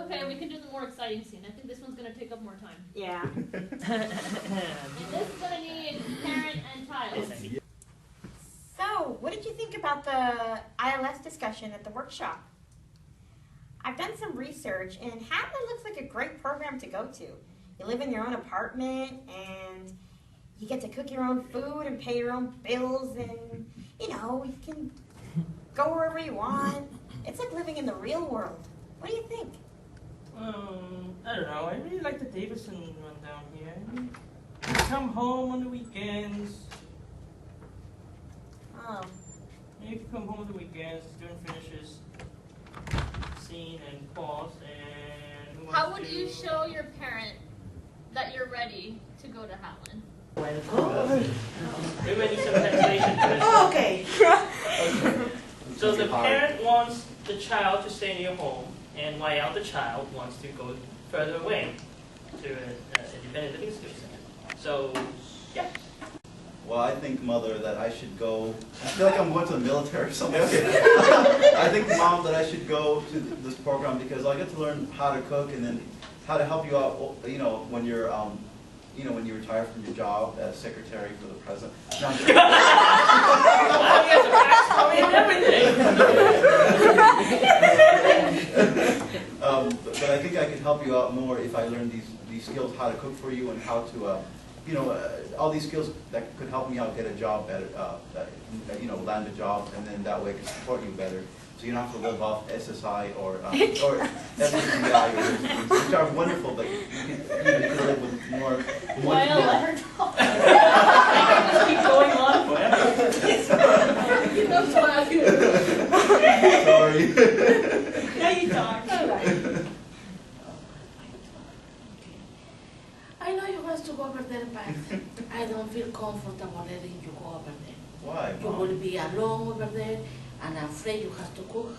okay, we can do the more exciting scene. I think this one's going to take up more time. Yeah. And this is going to need parent and child. So, what did you think about the ILS discussion at the workshop? I've done some research, and Hadley looks like a great program to go to. You live in your own apartment, and you get to cook your own food and pay your own bills, and, you know, you can go wherever you want. It's like living in the real world. What do you think? I don't know. I really like the Davidson one down here. You come home on the weekends. Oh. You can come home on the weekends, student finishes scene and pause, and who How wants would to- you show your parent that you're ready to go to Howland? We might need some translation for this. Oh, okay. So the parent wants the child to stay near home, and while the child wants to go further away to an independent living skill center. So, yeah. Well, I think, Mother, that I should go. I feel like I'm going to the military or something. Okay. I think, Mom, that I should go to this program because I get to learn how to cook and then how to help you out. You know, when you're, when you retire from your job as secretary for the president. No, I'm kidding. I get the backstory and everything. But I think I could help you out more if I learn these skills, how to cook for you and how to. All these skills that could help me out get a job better, land a job, and then that way I can support you better. So you don't have to live off SSI or SSI, which are wonderful, but you can live with more. Well, let her talk. Just keep going on forever. You know, smile. Sorry. Now you talk. I know you want to go over there, but I don't feel comfortable letting you go over there. Why, You Mom? will be alone over there and afraid you have to cook.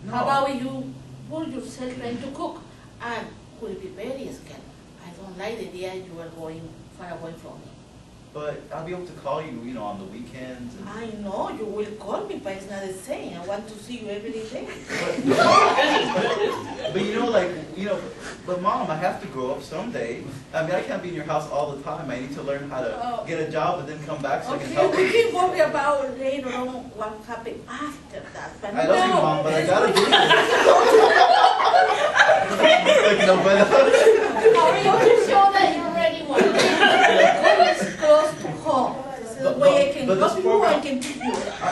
No. How about you put yourself trying to cook and will be very scared. I don't like the idea you are going far away from me. But I'll be able to call you, on the weekends. And I know you will call me, but it's not the same. I want to see you every day. but Mom, I have to grow up someday. I mean, I can't be in your house all the time. I need to learn how to get a job and then come back so I can help Okay, we you. can worry about later on what happened after that. But I love you, now, Mom, but I gotta do this. How are you going to show that you're ready one day? Always close to home. This is the way I can but this help you program- and can teach you over there. I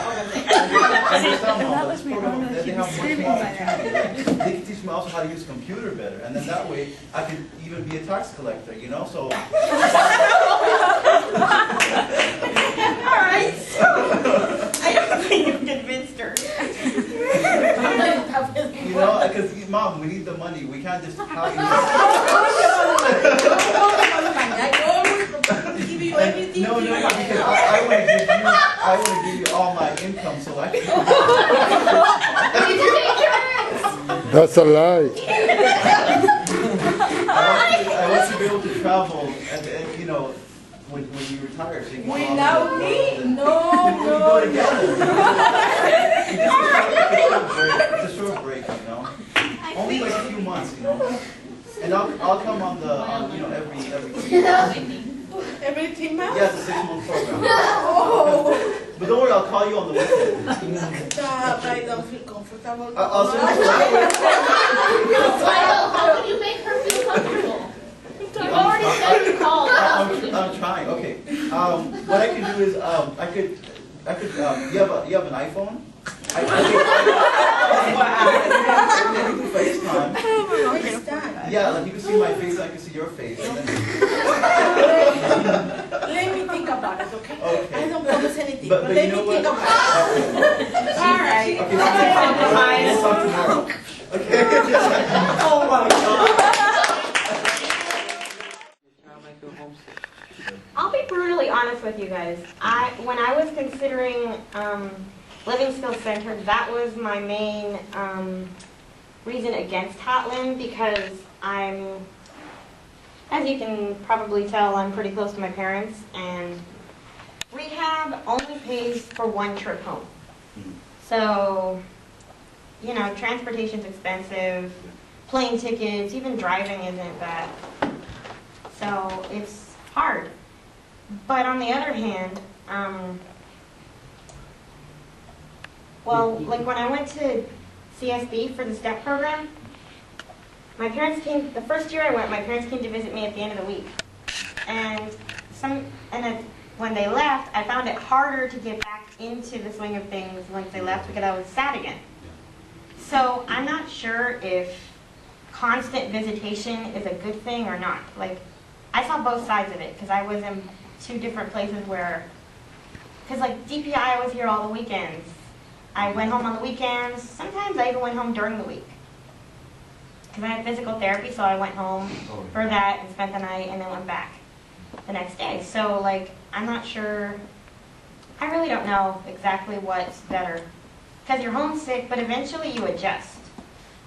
understand, Mom, but this program, they have much more opportunity. Like, they can teach me also how to use a computer better, and then that way I could even be a tax collector, so. Alright, so I think you've convinced her. Because Mom, we need the money. We can't just have you. I always give you everything. No, because I want to give you all my income so I can. Did you take turns? That's a lie. I want to be able to travel, and when you retire, so you can. Without me? We No. go together. It's a short break, Only like a few months, And I'll come on the every 3 months. Everything else? Yeah, it's a 6-month program. Oh. But don't worry, I'll call you on the weekend. No, I don't feel comfortable. I'll send you Lyle, how can you make her feel comfortable? You already said you called. I'm trying. Okay. What I can do is I could. You have an iPhone? I can do FaceTime. FaceTime. Yeah, like you can see my face, I can see your face. And then, Let me think about it, okay? Okay. I don't promise anything, But but you let know me what? think about it. Alright. Okay, we'll talk tomorrow. Okay. Oh my God. I'll be brutally honest with you guys. When I was considering Living Skills Center, that was my main reason against Hotland because as you can probably tell, I'm pretty close to my parents, and rehab only pays for one trip home. So, transportation's expensive. plane tickets, even driving isn't bad. So it's hard. But on the other hand, well, like when I went to CSB for the STEP program, my parents came, the first year I went, my parents came to visit me at the end of the week. And when they left, I found it harder to get back into the swing of things once they left because I was sad again. So I'm not sure if constant visitation is a good thing or not. Like, I saw both sides of it because I was in 2 different places where, because like DPI, I was here all the weekends. I went home on the weekends. Sometimes I even went home during the week. Because I had physical therapy, so I went home for that and spent the night and then went back the next day. So like, I'm not sure, I really don't know exactly what's better. Because you're homesick, but eventually you adjust.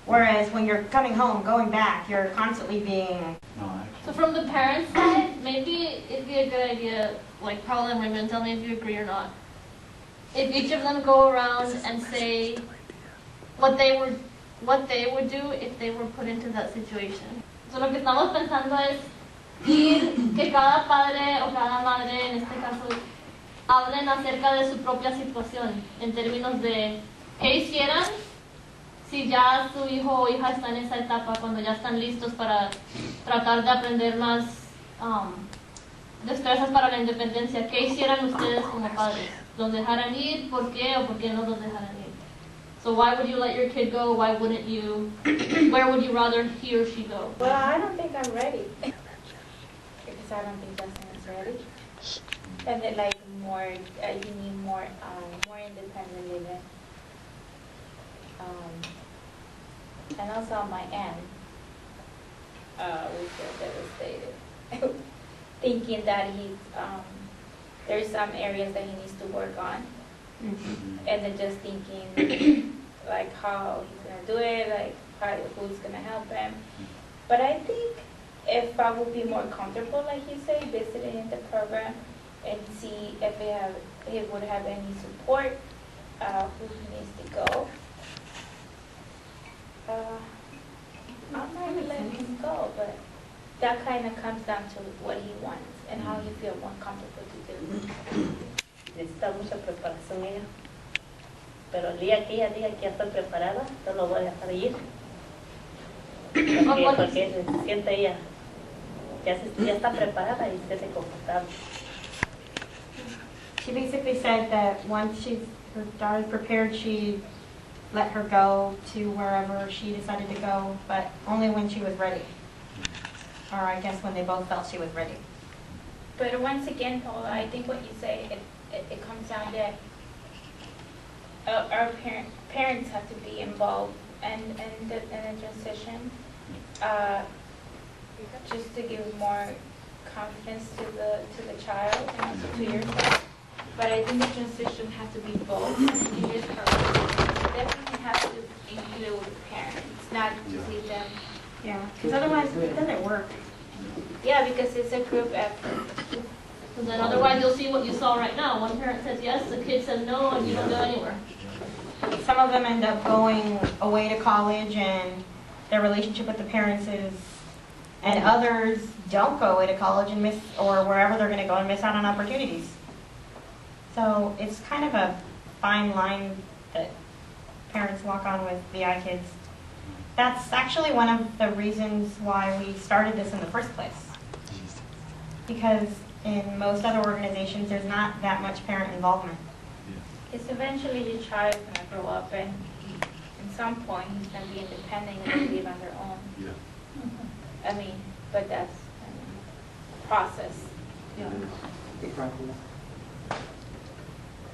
Whereas when you're coming home, going back, you're constantly being... So from the parents' side, maybe it'd be a good idea, like Paula and Raymond, tell me if you agree or not. If each of them go around and say what they would do if they were put into that situation. So lo que estamos pensando es que cada padre o cada madre, en este caso, hablen acerca de su propia situación, en términos de qué hicieran si ya su hijo o hija está en esa etapa, cuando ya están listos para tratar de aprender más destrezas para la independencia. ¿Qué hicieran ustedes como padres? ¿Los dejaran ir? ¿Por qué o por qué no los dejaran ir? So why would you let your kid go? Why wouldn't you? Where would you rather he or she go? Well, I don't think I'm ready. Because I don't think Justin is ready. And then like more, you need more independent living. And also my aunt, we feel devastated. Thinking that there's some areas that he needs to work on. And then just thinking like how he's gonna do it, like who's gonna help him. But I think if I would be more comfortable, like you say, visiting the program and see if he would have any support, who he needs to go. I might let him go, but that kind of comes down to what he wants and how he feels more comfortable to do. Necesita mucha preparación ella, pero el día que ella diga que ya estoy preparada, yo lo voy a dejar ir, porque se siente ella, ya está preparada y se siente confortable. She basically said that once her daughter's prepared, she let her go to wherever she decided to go, but only when she was ready. Or I guess when they both felt she was ready. But once again, Paula, I think what you say, it comes down that our parents have to be involved in the transition, just to give more confidence to the child and also to yourself. But I think the transition has to be both. And in this program, definitely has to include parents, not just leave them. Yeah, because otherwise it doesn't work. Yeah, because it's a group effort. So then otherwise you'll see what you saw right now. One parent says yes, the kid says no, and you don't go anywhere. Some of them end up going away to college and their relationship with the parents is, and others don't go away to college and miss, or wherever they're going to go and miss out on opportunities. So it's kind of a fine line that parents walk on with VI kids. That's actually one of the reasons why we started this in the first place. Because in most other organizations, there's not that much parent involvement. Because eventually the child is going to grow up and at some point he's going to be independent and live on their own. Yeah. I mean, but that's a process. Yeah. Exactly.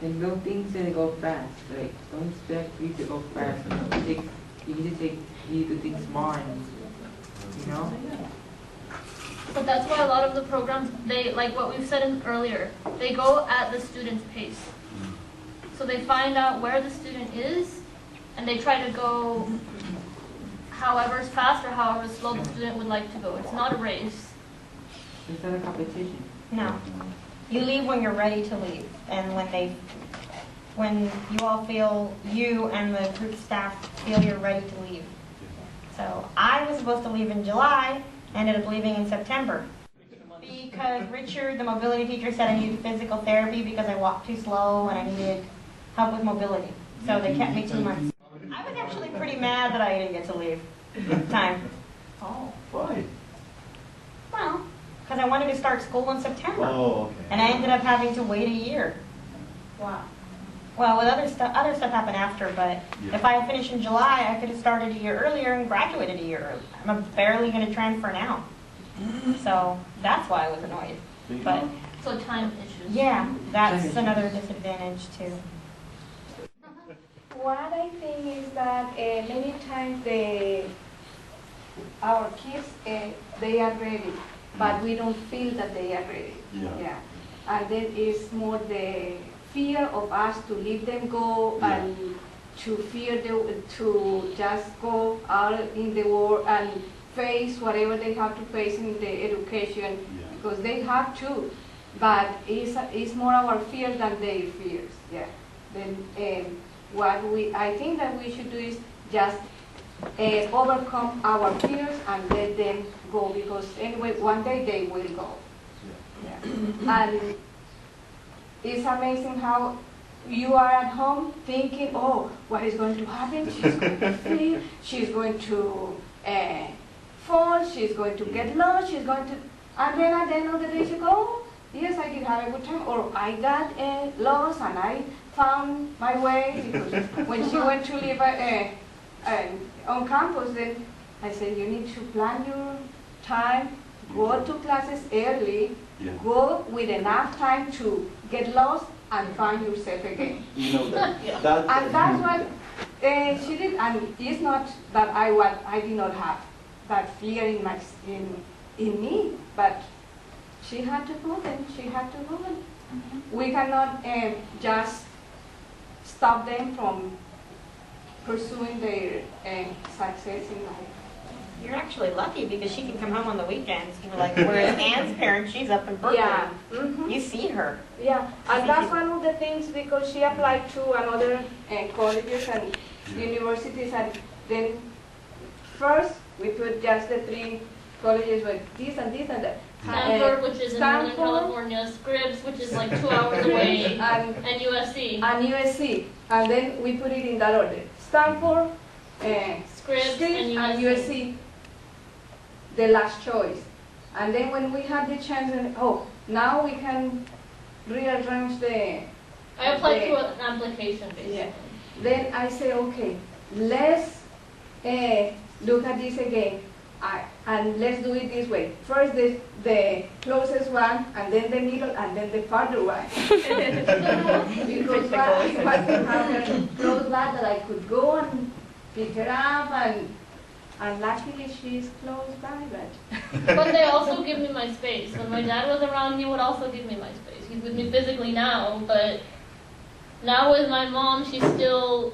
And don't things that go fast. Like, don't expect things to go fast. You need to do things smart, you know? But that's why a lot of the programs, they, like what we've said earlier, they go at the student's pace. So they find out where the student is, and they try to go however fast or however slow the student would like to go. It's not a race. It's not a competition. No. You leave when you're ready to leave, and when you all feel, you and the group staff feel you're ready to leave. So I was supposed to leave in July, ended up leaving in September. Because Richard, the mobility teacher, said I needed physical therapy because I walked too slow and I needed help with mobility. So they kept me 2 months. I was actually pretty mad that I didn't get to leave time. Oh, why? Well, because I wanted to start school in September. Oh, okay. And I ended up having to wait a year. Wow. Well, with other stuff happened after, but Yeah. if I had finished in July, I could have started a year earlier and graduated a year early. I'm barely going to transfer now. So that's why I was annoyed. But So time issues. yeah, that's another disadvantage too. What I think is that many times our kids, they are ready, but we don't feel that they are ready. Yeah. And then it's more the fear of us to leave them go and to to just go out in the world and face whatever they have to face in the education, because they have to, but it's more our fear than their fears. Yeah. Then I think that we should do is just overcome our fears and let them go, because anyway one day they will go. Yeah. And it's amazing how you are at home thinking, oh, what is going to happen? She's going to feel, she's going to fall, she's going to get lost, she's going to, and then at the end of the day she go, oh, yes, I did have a good time, or I got lost and I found my way. Because when she went to live on campus, then I said, you need to plan your time, go to classes early, go with enough time to get lost and find yourself again. You know that. And that's what she did. And it's not that I did not have that fear in me, but she had to go and she had to go. We cannot just stop them from pursuing their success in life. You're actually lucky because she can come home on the weekends. You know, like whereas Anne's parent, she's up in Berkeley. Yeah. Mm-hmm. You see her. Yeah, and that's one of the things, because she applied to another colleges and universities, and then first we put just the 3 colleges with this and this and that. Stanford, which is in Northern Stanford, California, Scripps, which is like 2 hours away, and USC. And USC, and then we put it in that order. Stanford, Scripps, and USC. The last choice. And then when we had the chance, now we can rearrange the... I applied to an application, basically. Yeah. Then I say, okay, let's look at this again, and let's do it this way. First the closest one, and then the middle, and then the farther one. Because it was to have a close by that I could go and pick her up, and luckily she's close by, but... But they also give me my space. When my dad was around, he would also give me my space. He's with me physically now, but now with my mom, she still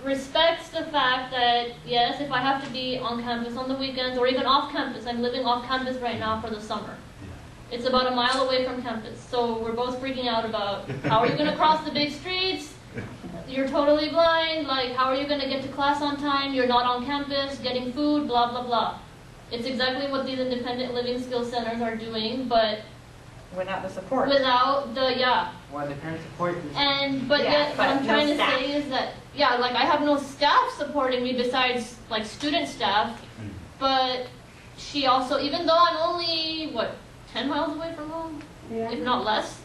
respects the fact that, yes, if I have to be on campus on the weekends, or even off campus, I'm living off campus right now for the summer. It's about a mile away from campus, so we're both freaking out about how are you going to cross the big streets? You're totally blind, like how are you going to get to class on time? You're not on campus, getting food, blah, blah, blah. It's exactly what these independent living skills centers are doing, but Without the support. without the, Well, the parent support is but Yeah, yet what but I'm no trying to staff. say is that, like I have no staff supporting me besides like student staff, but she also, even though I'm only, 10 miles away from home, if not less,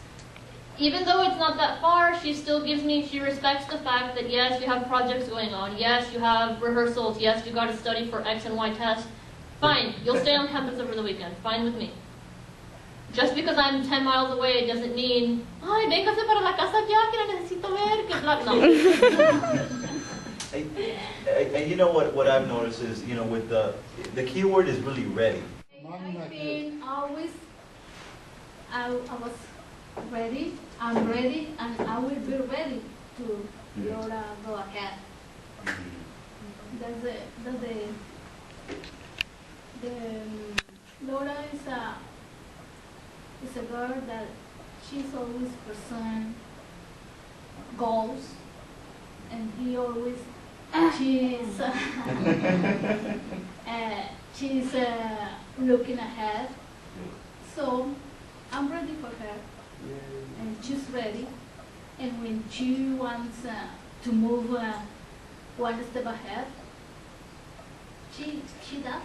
even though it's not that far, she still gives me, she respects the fact that yes, you have projects going on, yes, you have rehearsals, yes, you got to study for X and Y tests. Fine, you'll stay on campus over the weekend, fine with me. Just because I'm 10 miles away doesn't mean, ay, véngase para la casa ya, que la necesito ver, que bla, no. And you know what I've noticed is, with the key word is really ready. I've been always, I was ready, I'm ready, and I will be ready to Laura go ahead. Laura is a girl that she's always pursuing goals, and he always, she's, she's looking ahead. So I'm ready for her, and she's ready. And when she wants to move one step ahead, she does.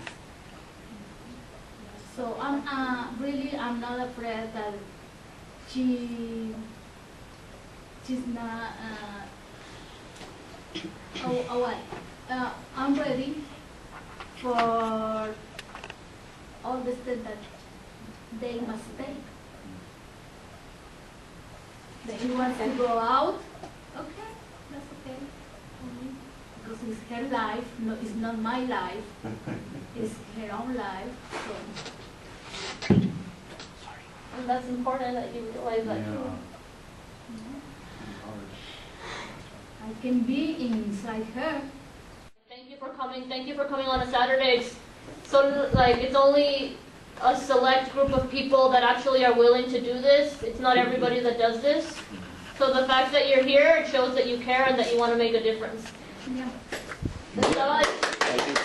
So I'm I'm not afraid that she's not. I'm ready for all the steps that they must take. If she wants to go out, okay, that's okay. Because it's her life, no, it's not my life. It's her own life. So. And that's important that you realize that too. I can be inside her. Thank you for coming. Thank you for coming on a Saturday. So like it's only a select group of people that actually are willing to do this. It's not everybody that does this. So the fact that you're here, it shows that you care and that you want to make a difference. Yeah. That's all.